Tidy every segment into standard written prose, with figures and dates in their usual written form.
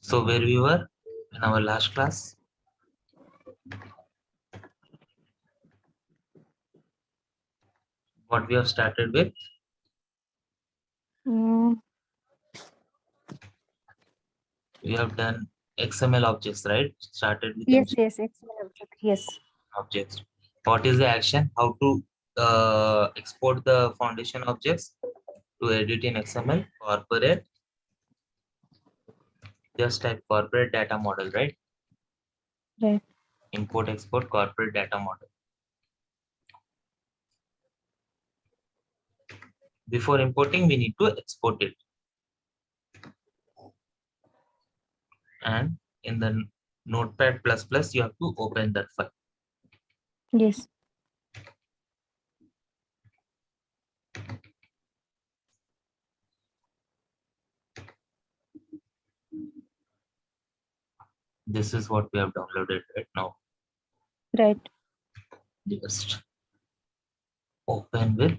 So where we were in our last class? What we have started with? We have done XML objects, right? Started with Yes, yes, XML object. Yes. objects. What is the action? How to export the foundation objects to edit in XML? Corporate. Just type corporate data model, right? Right. Import, export, corporate data model. Before importing, we need to export it. And in the Notepad++, you have to open that file. Yes. This is what we have downloaded right now. Right. Just open with,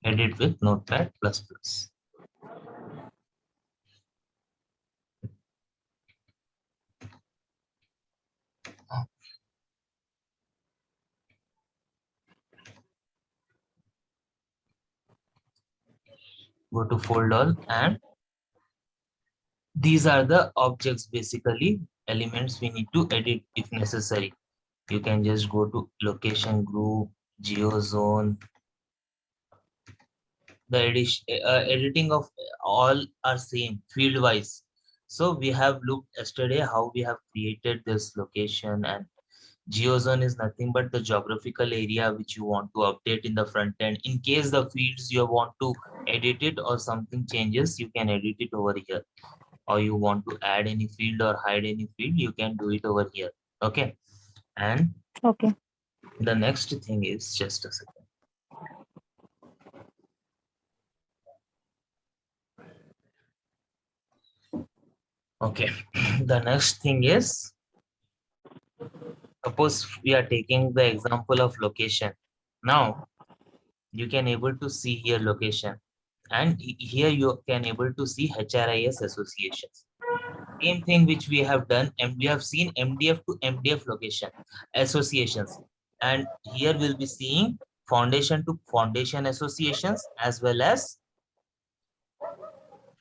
edit with Notepad++. Go to folder, and these are the objects, basically elements we need to edit if necessary. You can just go to location group, geozone. The editing of all are same field wise. So we have looked yesterday how we have created this location, and geozone is nothing but the geographical area which you want to update in the front end. In case the fields you want to edit it or something changes, you can edit it over here. Or you want to add any field or hide any field, you can do it over here. Okay. And Okay. the next thing is, just a second. Okay. The next thing is, suppose we are taking the example of location. Now you can able to see here location, and here you can able to see HRIS associations. Same thing which we have done, and we have seen MDF to MDF location associations, and here we'll be seeing foundation to foundation associations as well as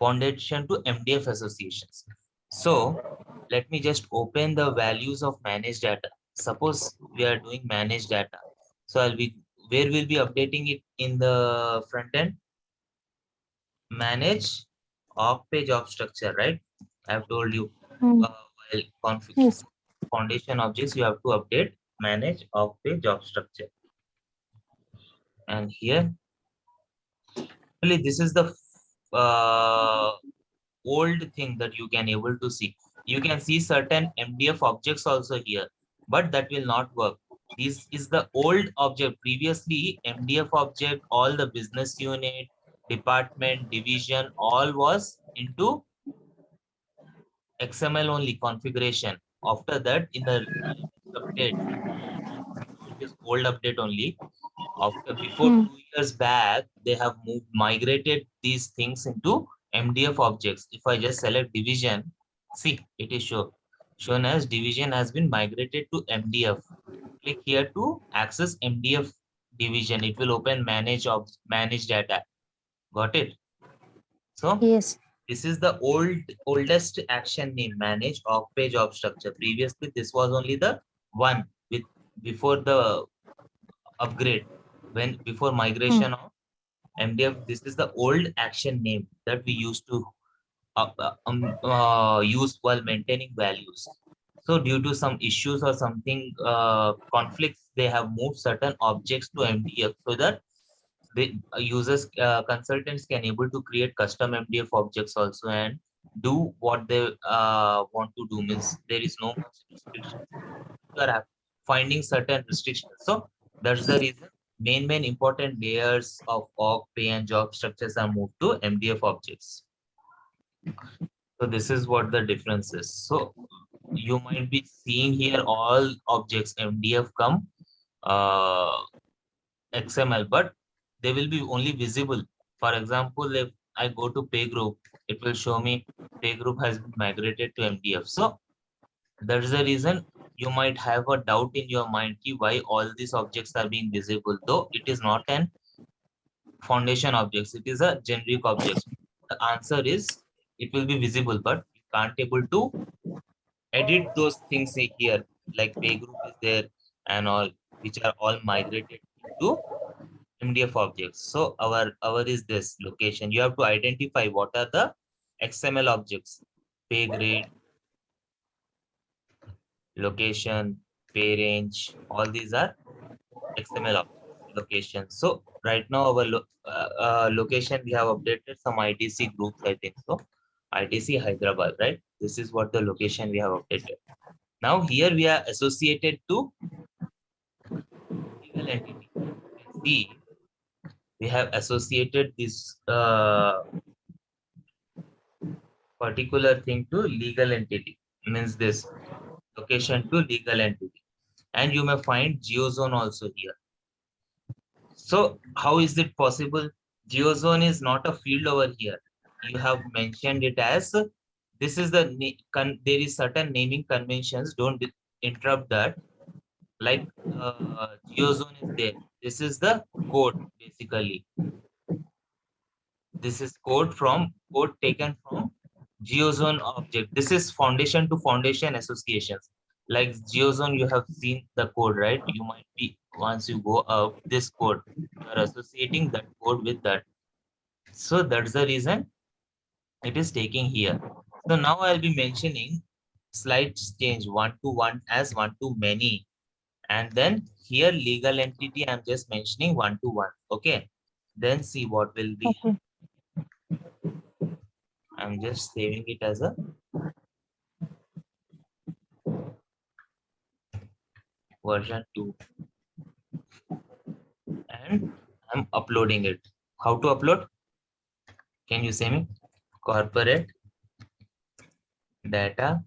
foundation to MDF associations. So let me just open the values of managed data. Suppose we are doing managed data. So I'll be, where we'll be updating it in the front end? Manage off page of structure, right? I've told you while config Yes. foundation objects, you have to update manage off page of structure. And here, really, this is the old thing that you can able to see. You can see certain MDF objects also here, but that will not work. This is the old object. Previously, MDF object, all the business unit, department, division, all was into XML only configuration. After that, in the update, it is old update only. After before 2 years back, they have migrated these things into MDF objects. If I just select division, see, it is shown as division has been migrated to MDF. Click here to access MDF division. It will open manage data. Got it? So Yes. this is the oldest action name, manage off page of structure. Previously, this was only the one with before the upgrade, when before migration of MDF. This is the old action name that we used to use while maintaining values. So due to some issues or something conflicts, they have moved certain objects to MDF so that the users consultants can able to create custom MDF objects also and do what they want to do. Means there is no much restrictions. You are finding certain restrictions. So that's the reason main important layers of org, pay, and job structures are moved to MDF objects. So this is what the difference is. So you might be seeing here all objects MDF come XML, but they will be only visible. For example, if I go to pay group, it will show me pay group has been migrated to MDF. So that's the reason you might have a doubt in your mind ki why all these objects are being visible, though it is not an foundation objects, it is a generic objects. The answer is it will be visible, but you can't able to edit those things here, like pay group is there and all, which are all migrated into MDF objects. So our is this location. You have to identify what are the XML objects, pay grade, location, pay range, all these are XML location. So right now our location, we have updated some ITC groups, I think so. ITC Hyderabad, right? This is what the location we have updated. Now here we are associated to legal entity. You can see we have associated this particular thing to legal entity. Means this location to legal entity. And you may find geozone also here. So how is it possible? Geozone is not a field over here. You have mentioned it as this is the there is certain naming conventions. Don't interrupt that. Like geozone is there. This is the code basically. This is code taken from geozone object. This is foundation to foundation associations. Like geozone, you have seen the code, right? You might be once you go up this code, you are associating that code with that. So that's the reason it is taking here. So now I'll be mentioning slight change one to one as one to many. And then here legal entity, I'm just mentioning one to one. Okay. Then see what will be. Okay. I'm just saving it as a version 2. And I'm uploading it. How to upload? Can you say me? Corporate data,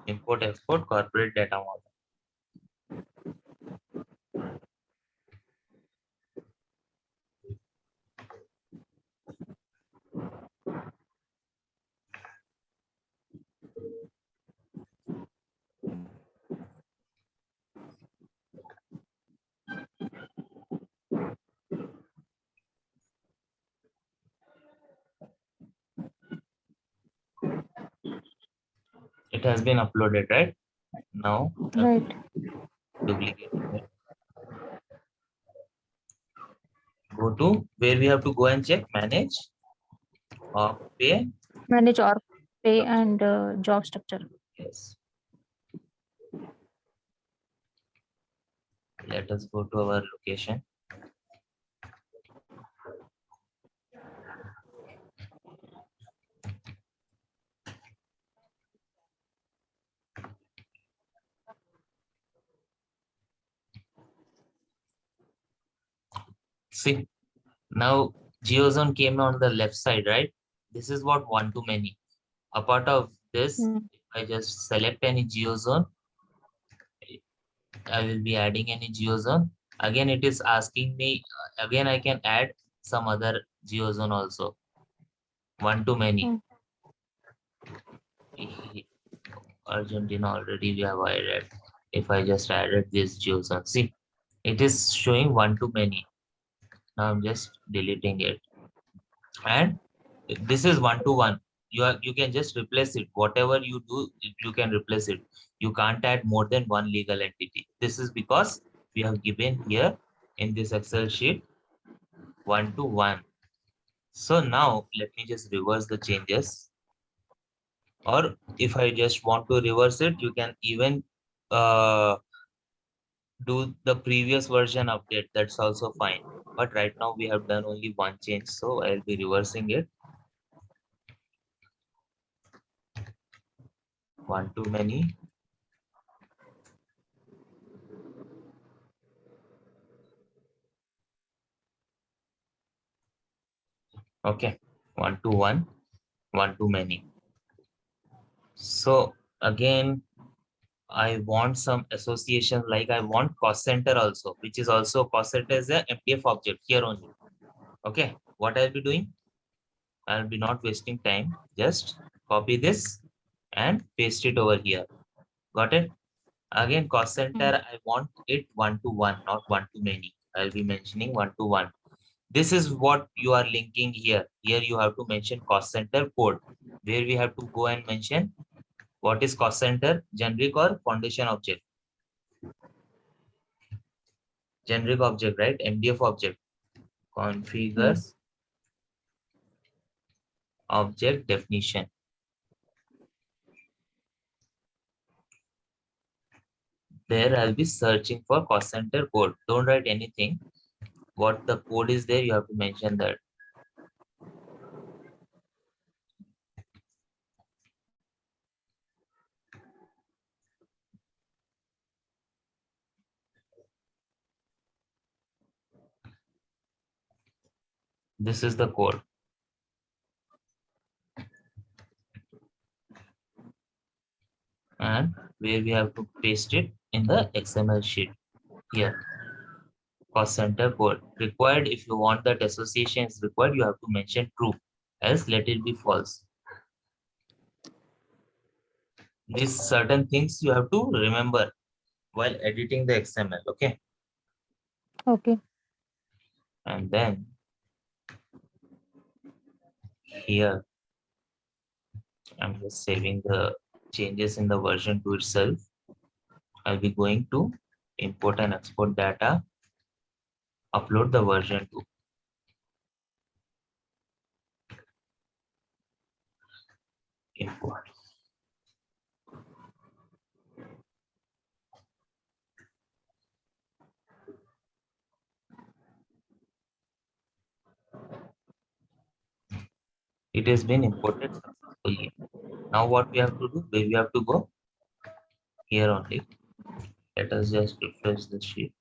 import, export, corporate data model. It has been uploaded, right? Now, Right. duplicating it. Go to where we have to go and check manage or pay. Manage or pay and job structure. Yes. Let us go to our location. See, now geozone came on the left side, right? This is what one to many. A part of this, Mm. if I just select any geozone, I will be adding any geozone. Again, it is asking me, again, I can add some other geozone also. One to many. Mm. Argentina already we have added. If I just added this geozone, see, it is showing one to many. Now I'm just deleting it. And this is one to one. You can just replace it. Whatever you do, you can replace it. You can't add more than one legal entity. This is because we have given here in this Excel sheet one to one. So now let me just reverse the changes. Or if I just want to reverse it, you can even do the previous version update. That's also fine. But right now we have done only one change, so I'll be reversing it. One too many. Okay, one to one, one too many. So again, I want some association, like I want cost center also, which is also cost center is a MDF object here only. Okay, what I'll be doing? I'll be not wasting time. Just copy this and paste it over here. Got it? Again, cost center, I want it one-to-one, not one-to-many. I'll be mentioning one-to-one. This is what you are linking here. Here you have to mention cost center code, where we have to go and mention what is cost center, generic or foundation object. Generic object, right? MDF object. Configure Yes. object definition. There I'll be searching for cost center code. Don't write anything. What the code is there, you have to mention that. This is the code. And where we have to paste it in the XML sheet. Here, cost center code. Required, if you want that association is required, you have to mention true. Else let it be false. These certain things you have to remember while editing the XML. Okay. Okay. And then here, I'm just saving the changes in the version 2 itself. I'll be going to import and export data, upload the version 2. Import. It has been imported successfully. Now what we have to do, we have to go here only. Let us just refresh the sheet.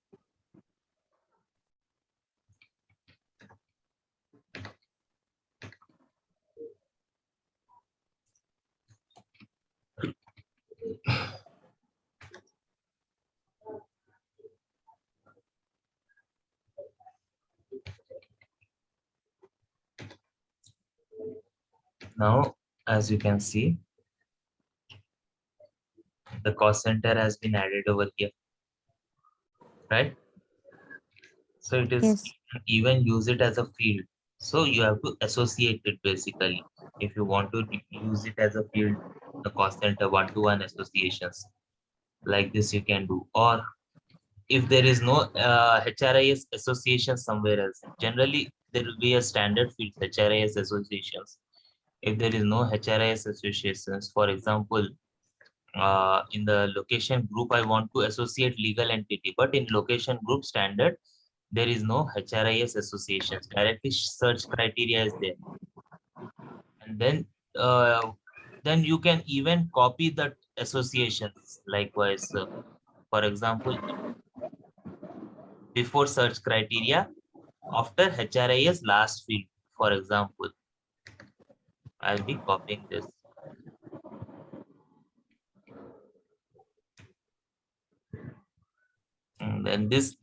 Now, as you can see, the cost center has been added over here, right? So it is Yes. even use it as a field. So you have to associate it basically. If you want to use it as a field, the cost center one-to-one associations like this you can do. Or if there is no HRIS association somewhere else, generally there will be a standard field HRIS associations. If there is no HRIS associations, for example, in the location group, I want to associate legal entity, but in location group standard, there is no HRIS associations. Directly search criteria is there. And then you can even copy that associations likewise. For example, before search criteria, after HRIS last field, for example, I'll be copying this. And then this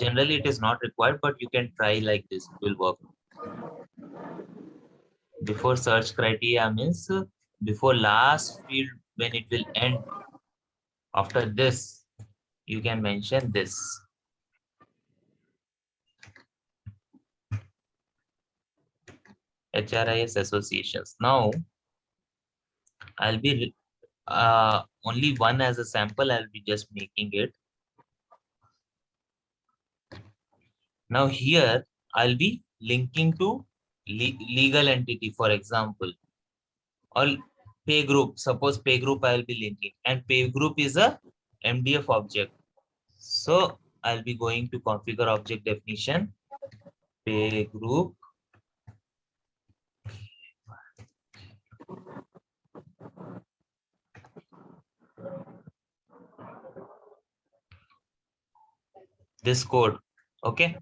generally it is not required, but you can try like this, it will work. Before search criteria means before last field when it will end. After this, you can mention this. HRIS associations. Now, I'll be only one as a sample. I'll be just making it. Now here, I'll be linking to legal entity, for example, or pay group. Suppose pay group I'll be linking, and pay group is a MDF object. So I'll be going to configure object definition, pay group. This code. Okay.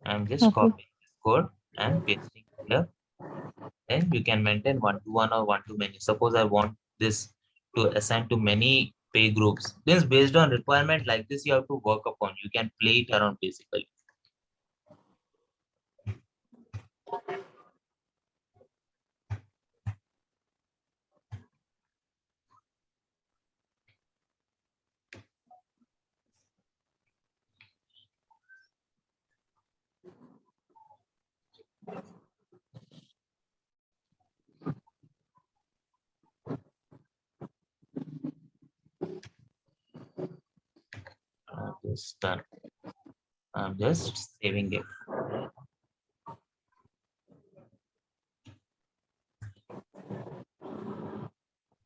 I'm just Okay. copying this code and pasting here. Then you can maintain one-to-one or one-to-many. Suppose I want this to assign to many pay groups. Then based on requirement like this, you have to work upon. You can play it around basically. is done. I'm just saving it.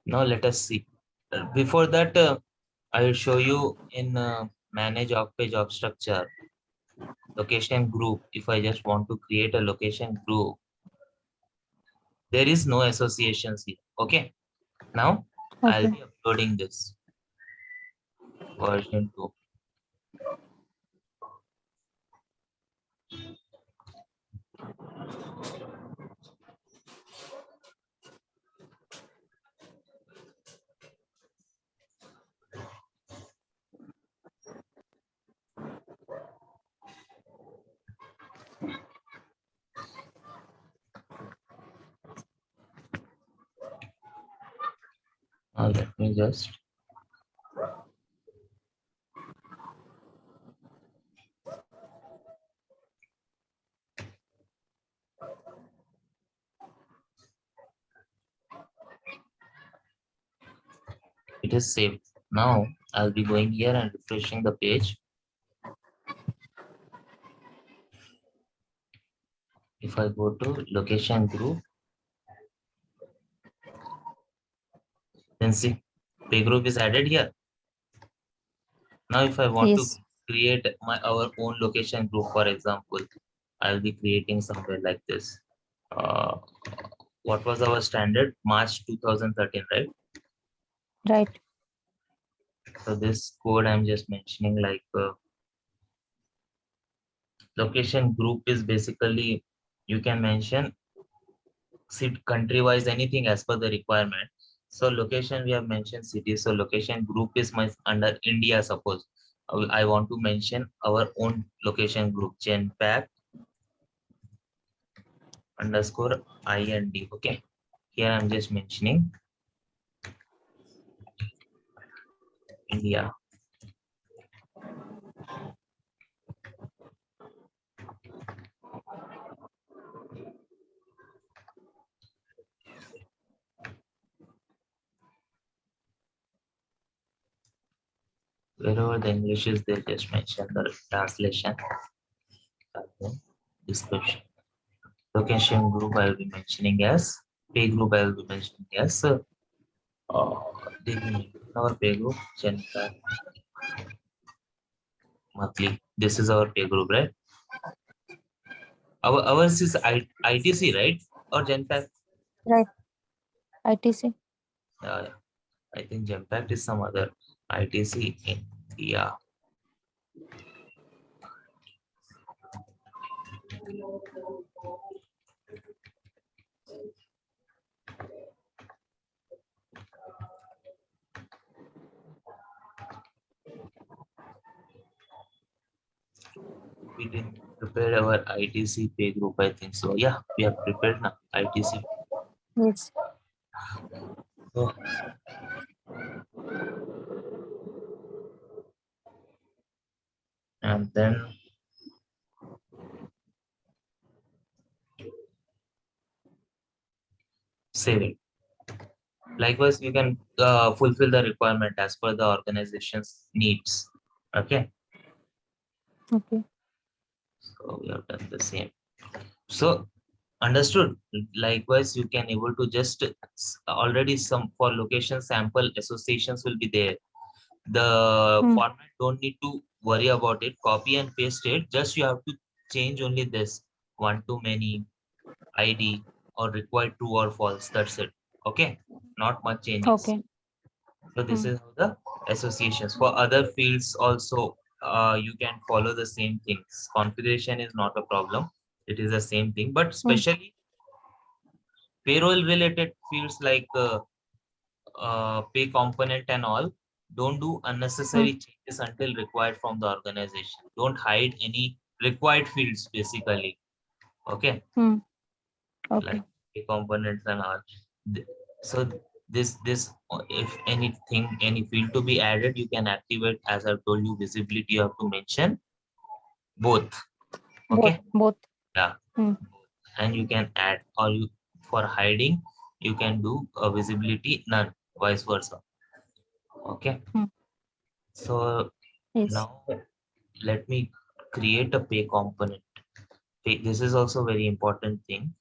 Now let us see. Before that, I will show you in manage off page job structure, location group. If I just want to create a location group, there is no associations here. Okay. Now I'll Okay. be uploading this version 2. Now let me just it is saved. Now I'll be going here and refreshing the page. If I go to location group, then see pay group is added here. Now if I want to Yes. create our own location group, for example, I'll be creating somewhere like this. What was our standard? March 2013, right? Right. So this code I'm just mentioning, like location group is basically, you can mention country wise anything as per the requirement. So location, we have mentioned city. So location group is my under India. Suppose I want to mention our own location group, Genpact underscore IND. Okay. Here I'm just mentioning India. Wherever the English is there, just mention the translation. Description. Location group I will be mentioning as pay group. I will be mentioning as our pay group Genpact monthly. This is our pay group, right? Ours is ITC, right? Or Genpact? Right. ITC. I think Genpact is some other ITC India. We didn't prepare our ITC pay group, I think so. Yeah, we have prepared now ITC. Yes. So, and then save it. Likewise, you can fulfill the requirement as per the organization's needs. Okay, Okay. so we have done the same. So understood. Likewise, you can able to just already some for location sample associations will be there. The Hmm. format don't need to worry about it. Copy and paste it. Just you have to change only this one to many ID or required true or false. That's it. Okay, not much changes. Okay. So this Hmm. is how the associations for other fields also. You can follow the same things. Configuration is not a problem. It is the same thing, but Hmm. especially payroll related fields like pay component and all, don't do Hmm. unnecessary changes until required from the organization. Don't hide any required fields basically. Okay, Hmm. like Okay. pay components and all. So this if anything, any field to be added, you can activate. As I've told you, visibility you have to mention both. Both. Okay, Both. yeah, Hmm. and you can add, or you for hiding you can do a visibility none, vice versa. Okay, Hmm. so Yes. now let me create a pay component. This is also very important thing.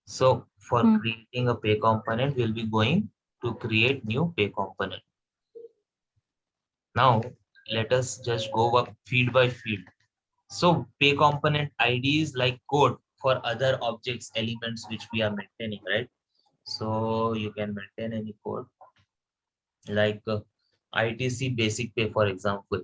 So for Hmm. creating a pay component, we'll be going to create new pay component. Now let us just go up field by field. So pay component ID is like code for other objects, elements which we are maintaining, right? So you can maintain any code like ITC basic pay, for example.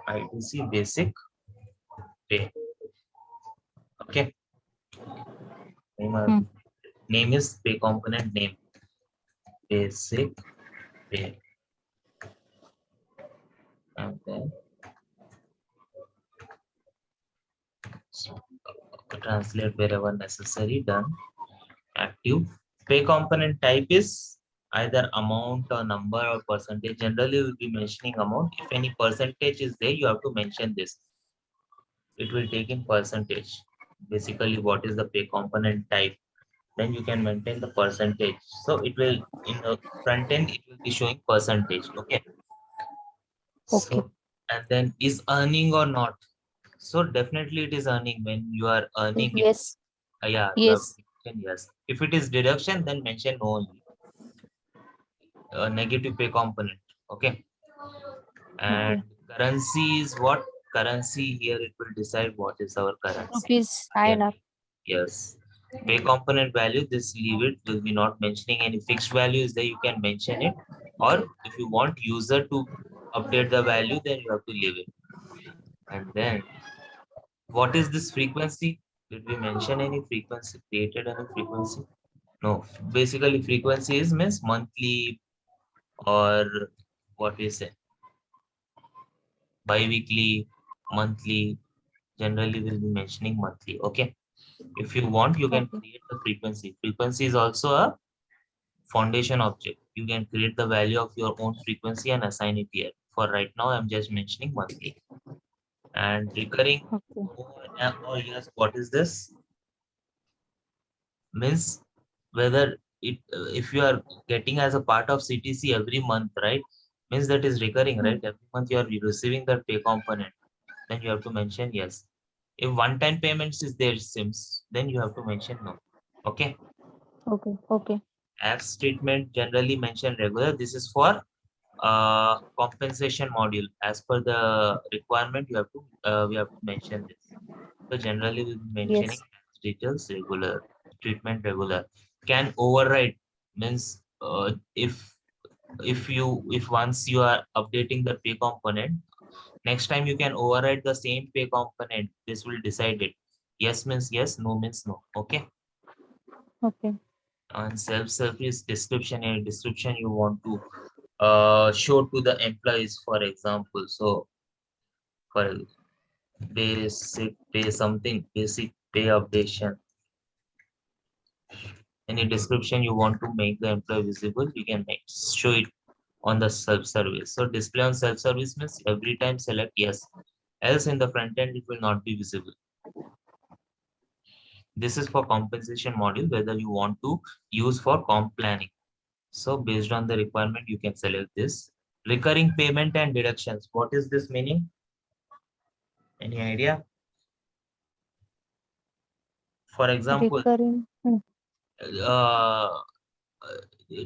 ITC basic pay. Okay. Name, Hmm. name is pay component name. Basic pay. And then so, translate wherever necessary. Done. Active. Pay component type is either amount or number or percentage. Generally, we'll be mentioning amount. If any percentage is there, you have to mention this. It will take in percentage. Basically, what is the pay component type? Then you can maintain the percentage. So it will in the front end, it will be showing percentage. Okay. Okay. So and then is earning or not? So definitely it is earning when you are earning it. Yes. Yeah, you have to Yes. mention yes. If it is deduction, then mention no only. Negative pay component. Okay. And Okay. currency is what? Currency here it will decide what is our currency. Rupees Again, INR. yes. Pay component value, this leave it. Will be not mentioning any fixed values there. You can mention it. Or if you want user to update the value, then you have to leave it. And then what is this frequency? Did we mention any frequency? Created any frequency? No. Basically, frequency is means monthly or what we say bi-weekly, monthly. Generally, we'll be mentioning monthly. Okay. If you want, you can Okay. create the frequency. Frequency is also a foundation object. You can create the value of your own frequency and assign it here. For right now, I'm just mentioning monthly. And recurring Okay. or yes, what is this? Means whether it if you are getting as a part of CTC every month, right? Means that is recurring, Hmm. right? Every month you are receiving that pay component. Then you have to mention yes. If one-time payments is there, Sims, then you have to mention no. Okay. Okay. Okay. As treatment generally mentioned regular. This is for compensation module. As per the requirement, you have to we have to mention this. So generally we'll be mentioning Yes. tax details regular, treatment regular. Can override means if once you are updating the pay component, next time you can override the same pay component. This will decide it. Yes means yes, no means no. Okay. Okay. And self-service description, a description you want to show to the employees, for example. So for basic pay something, basic pay updation, any description you want to make the employee visible, you can make show it on the self-service. So display on self-service means every time select yes, else in the front end it will not be visible. This is for compensation module, whether you want to use for comp planning. So based on the requirement, you can select this. Recurring payment and deductions. What is this meaning? Any idea? For example, Recurring. Hmm. uh,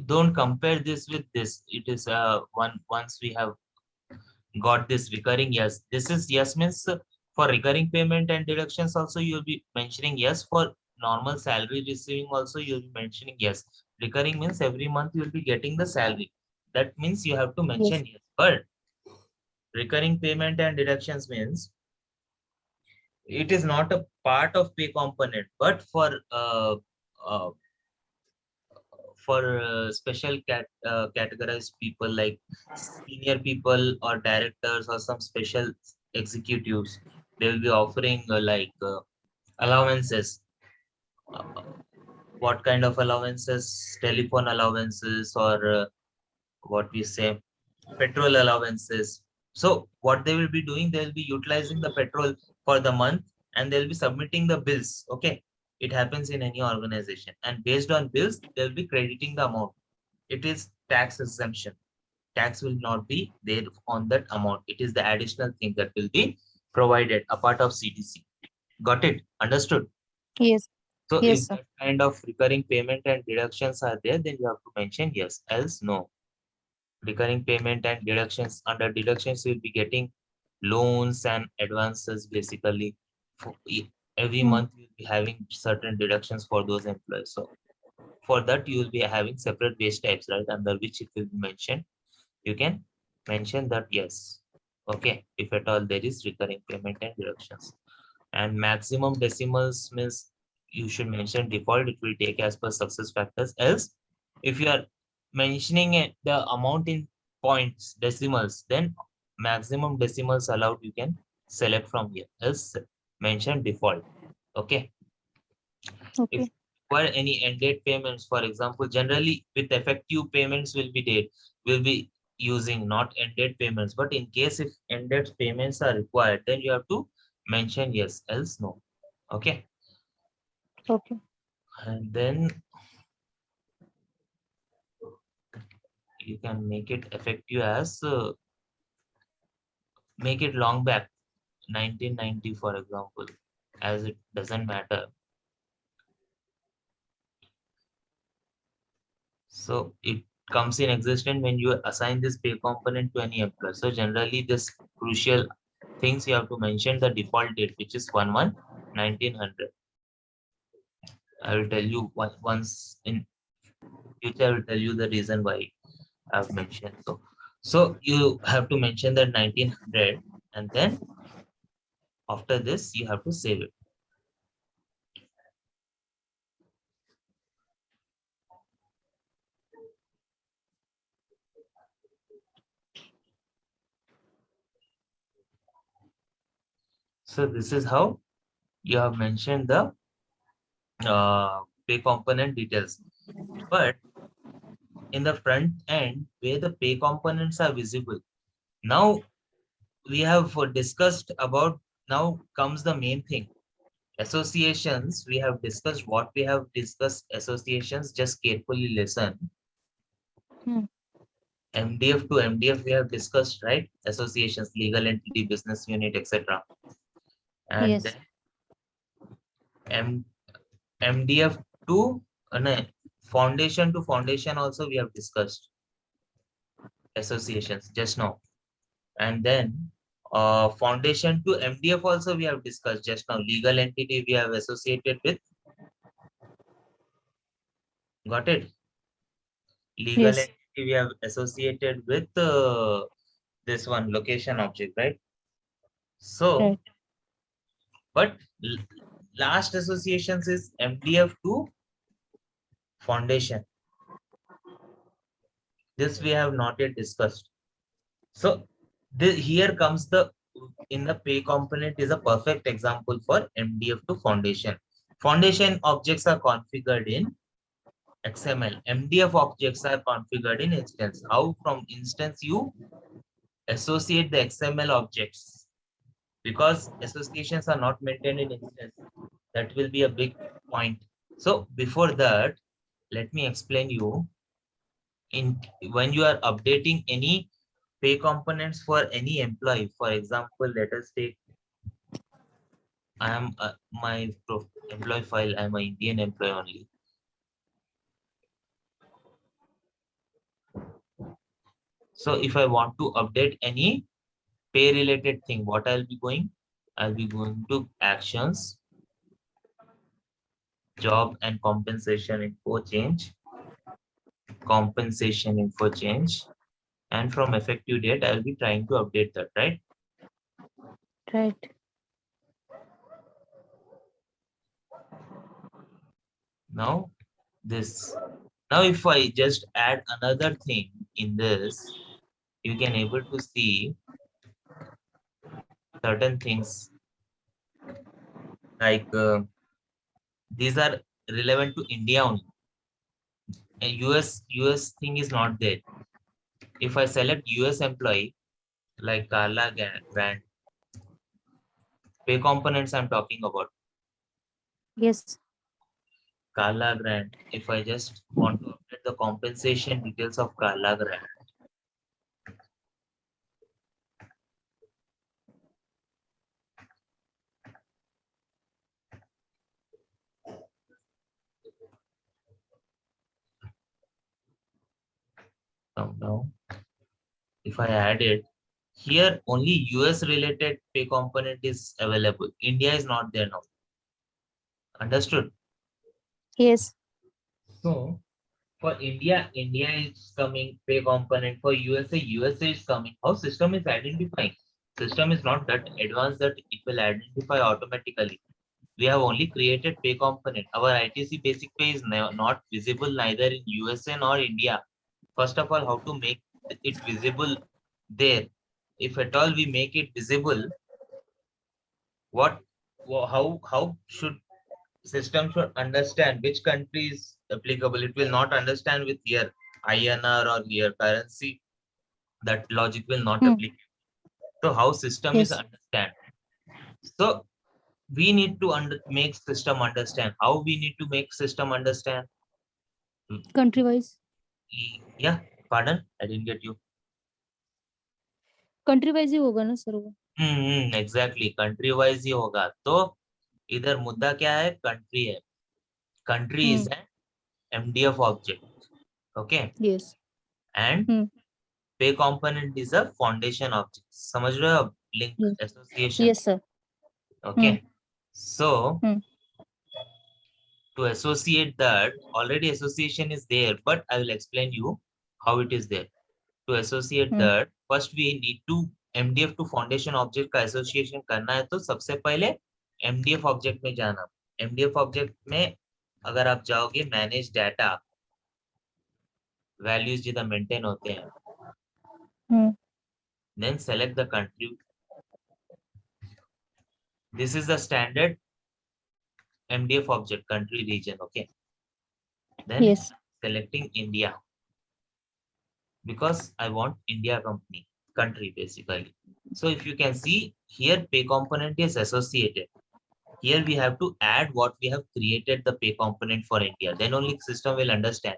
don't compare this with this. It is once we have got this recurring yes. This is yes means for recurring payment and deductions also you'll be mentioning yes. For normal salary receiving also you'll be mentioning yes. Recurring means every month you'll be getting the salary. That means you have to Yes. mention yes. But recurring payment and deductions means it is not a part of pay component, but uh, special categorized people like senior people or directors or some special executives, they will be offering allowances. Uh, what kind of allowances? Telephone allowances or what we say, petrol allowances. So what they will be doing, they will be utilizing the petrol for the month and they'll be submitting the bills. Okay. It happens in any organization, and based on bills, they'll be crediting the amount. It is tax exemption. Tax will not be there on that amount. It is the additional thing that will be provided, a part of CTC. Got it? Understood? Yes. So Yes, if sir. that kind of recurring payment and deductions are there, then you have to mention yes, else no. Recurring payment and deductions, under deductions, you'll be getting loans and advances basically. Every Hmm. month, you'll be having certain deductions for those employees. So for that, you will be having separate wage types, right? Under which it will be mentioned. You can mention that yes. Okay, if at all there is recurring payment and deductions. And maximum decimals means you should mention default. It will take as per success factors. Else, if you are mentioning the amount in points, decimals, then maximum decimals allowed you can select from here. Else, mention default. Okay. If Okay. for any end date payments, for example, generally with effective payments will be using not end date payments. But in case if end date payments are required, then you have to mention yes, else no. Okay. Okay. And then you can make it effective as make it long back 1990, for example, as it doesn't matter. So it comes in existence when you assign this pay component to any employer. So generally this crucial things you have to mention the default date, which is 1/1/1900. I will tell you once in future. I will tell you the reason why I've mentioned. So you have to mention that 1900, and then after this you have to save it. So this is how you have mentioned the pay component details. But in the front end where the pay components are visible, now we have discussed about, now comes the main thing. Associations, we have discussed what we have discussed. Associations, just carefully listen. Hmm. MDF to MDF we have discussed, right? Associations, legal entity, business unit, etc. And Yes. then M MDF to no, foundation to foundation also we have discussed associations just now. And then foundation to MDF also we have discussed just now. Legal entity we have associated with, got it? Legal Yes. entity we have associated with this one location object, right? So, Right. but last associations is MDF to foundation. This we have not yet discussed. So here comes the, in the pay component is a perfect example for MDF to foundation. Foundation objects are configured in XML. MDF objects are configured in instance. How from instance you associate the XML objects? Because associations are not maintained in instance. That will be a big point. So before that, let me explain you in when you are updating any pay components for any employee. For example, let us take I am my employee file. I am an Indian employee only. So if I want to update any pay related thing, what I'll be going to actions, job and compensation info change, and from effective date, I'll be trying to update that, right? Right. Now this, now if I just add another thing in this, you can able to see certain things like these are relevant to India only. A US thing is not there. If I select US employee like Carla Grant, pay components I'm talking about. Yes. Kala grant. If I just want to update the compensation details of Kala grant, come down. If I add it, here only US related pay component is available. India is not there now. Understood? Yes. So for India, India is coming pay component. For USA, USA is coming. How system is identifying? System is not that advanced that it will identify automatically. We have only created pay component. Our ITC basic pay is not visible neither in USA nor India. First of all, how to make it visible there? If at all we make it visible, what, how should system should understand which country is applicable? It will not understand with your INR or your currency. That logic will not Hmm. apply. So how system is Yes. understand? So we need to make system understand. How we need to make system understand? Country wise. Yeah, pardon, I didn't get you. Country wise ही होगा ना sir वो. Exactly country wise ही होगा. तो इधर मुद्दा क्या है? कंट्री है. Country is an MDF object. Okay. Yes. And pay component is a foundation object. समझ रहे हो? Link Yes. association. Yes, sir. Okay. So Hmm. to associate that, already association is there, but I will explain you how it is there. To associate that, first we need to MDF to foundation object का association करना है. तो सबसे पहले MDF object में जाना. MDF object में अगर आप जाओगे manage data, values जिधर maintain होते हैं, then select the country. This is the standard MDF object, country region. Okay. Then Yes. selecting India because I want India company, country basically. So if you can see here, pay component is associated. Here we have to add what we have created the pay component for India. Then only system will understand.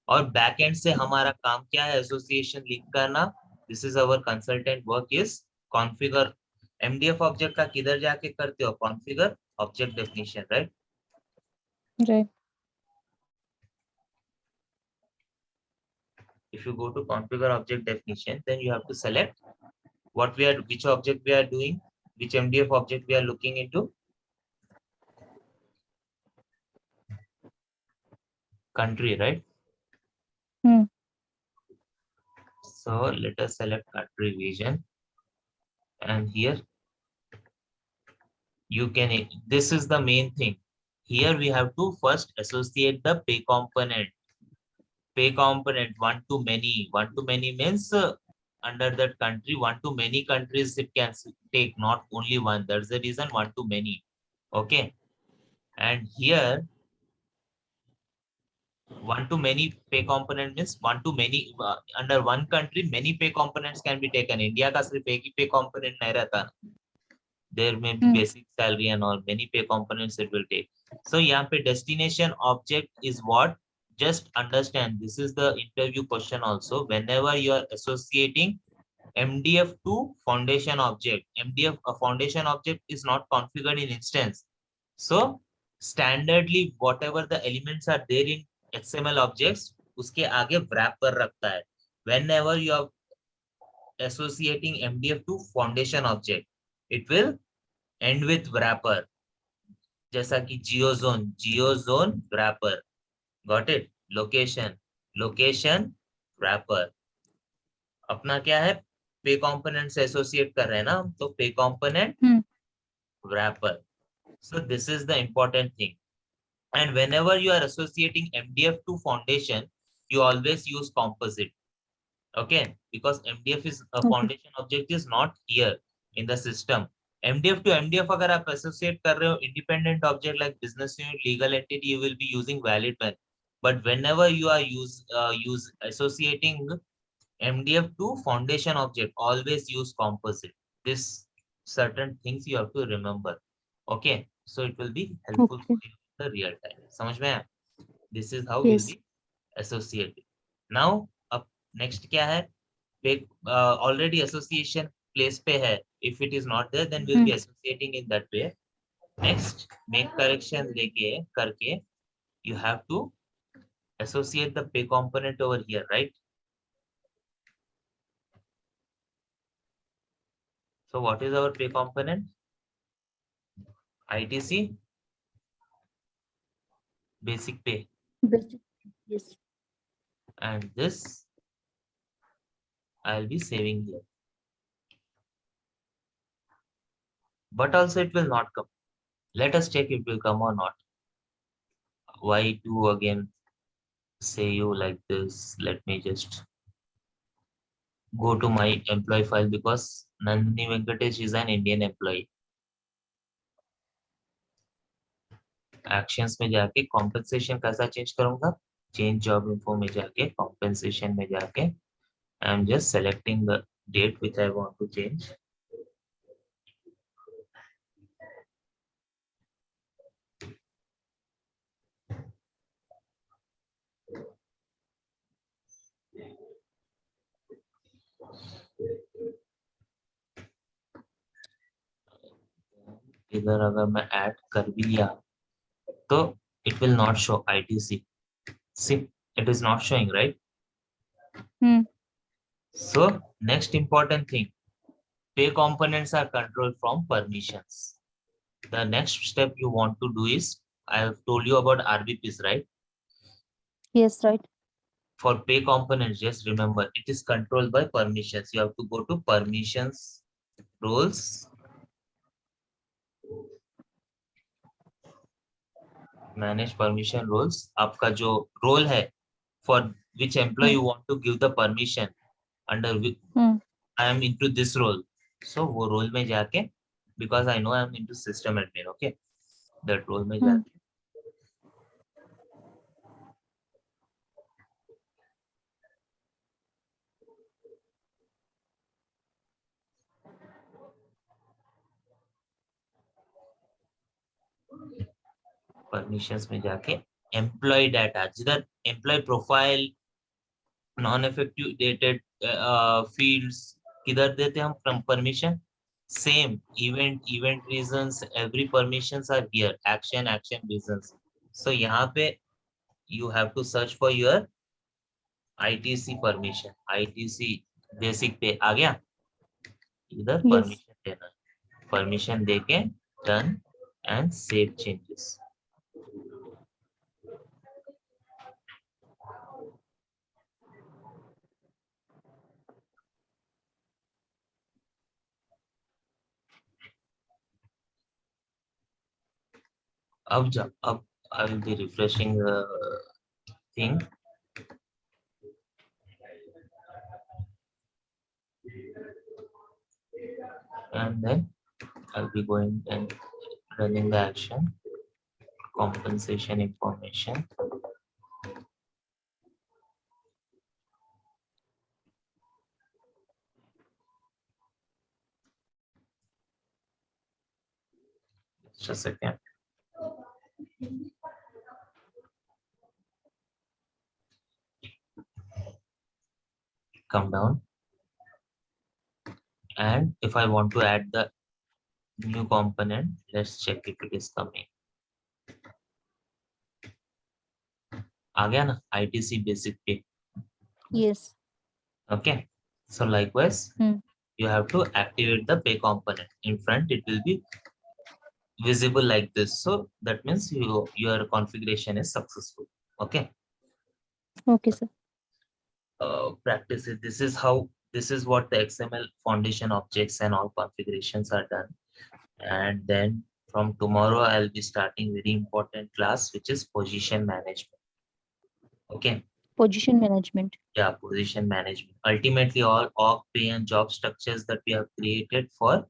और backend से हमारा काम क्या है? Association link करना. This is our consultant work is configure. MDF object का किधर जाके करते हो? Configure object definition, right? Right. If you go to configure object definition, then you have to select what we are, which object we are doing, which MDF object we are looking into. Country, right? So let us select country region. And here you can, this is the main thing. Here we have to first associate the pay component. Pay component one to many. One to many means under that country, one to many countries it can take, not only one. That's the reason one to many. Okay. And here one to many pay component means one to many under one country many pay components can be taken. India का सिर्फ एक ही pay component नहीं रहता. There may be basic salary and all, many pay components it will take. So यहाँ पे destination object is what? Just understand, this is the interview question also. Whenever you are associating MDF to foundation object, MDF a foundation object is not configured in instance. So standardly whatever the elements are there in XML objects, उसके आगे wrapper रखता है. Whenever you are associating MDF to foundation object, it will end with wrapper. जैसा कि geo zone wrapper. Got it? Location wrapper. अपना क्या है? पे component से associate कर रहे हैं ना हम, तो पे component wrapper. So this is the important thing. And whenever you are associating MDF to foundation, you always use composite. Okay, because MDF is a foundation object is not here in the system. MDF to MDF अगर आप associate कर रहे हो independent object like business unit, legal entity, you will be using valid method. But whenever you are use associating MDF to foundation object, always use composite. This certain things you have to remember. Okay, so it will be helpful for you the real time. समझ में आया? This is how will Yes. be associated. Now अब next क्या है? Already association place पे है. If it is not there, then we'll be associating in that way. Next, make correction लेके करके you have to associate the pay component over here, right? So what is our pay component? ITC, basic pay, Basic. Yes. and this I'll be saving here. But also it will not come. Let us check if it will come or not. Why to again say you like this? Let me just go to my employee file because Nandini Venkatesh is an Indian employee. Actions में जाके compensation कैसा change करूँगा? Change job info में जाके compensation में जाके I'm just selecting the date which I want to change. इधर अगर मैं ऐड कर भी लिया तो it will not show ITC. See, it is not showing, right? So next important thing, pay components are controlled from permissions. The next step you want to do is, I have told you about RBPs, right? Yes, right. For pay components, just remember it is controlled by permissions. You have to go to permissions, roles, manage permission roles. आपका जो role है, for which employee you want to give the permission, under which I am into this role. So वो role में जाके, because I know I am into system admin, okay? That role में जाके permissions में जाके employee data, जिधर employee profile, non-effective dated fields किधर देते हम from permission? Same event reasons, every permissions are here. Action reasons. So यहाँ पे you have to search for your ITC permission. ITC basic पे आ गया, इधर Yes. permission देना, permission देके done and save changes. अब I will be refreshing the thing. And then I'll be going and running the action, compensation information. Just a second. Come down. And if I want to add the new component, let's check if it is coming. आ गया ना, ITC basic pay. Yes. Okay. So likewise, you have to activate the pay component. In front, it will be visible like this. So that means your configuration is successful. Okay. Okay, sir. Practice it. This is what the XML foundation objects and all configurations are done. And then from tomorrow, I'll be starting very important class, which is position management. Okay. Position management. Yeah, position management. Ultimately, all org pay and job structures that we have created for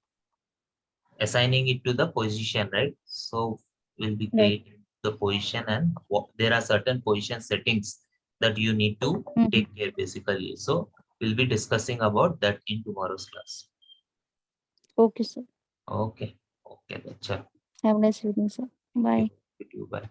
assigning it to the position, right? So we'll be creating the position, and there are certain position settings that you need to take care basically. So we'll be discussing about that in tomorrow's class. Okay, sir. Okay. Okay. Achha. Have a nice evening, sir. Bye. to you. Bye.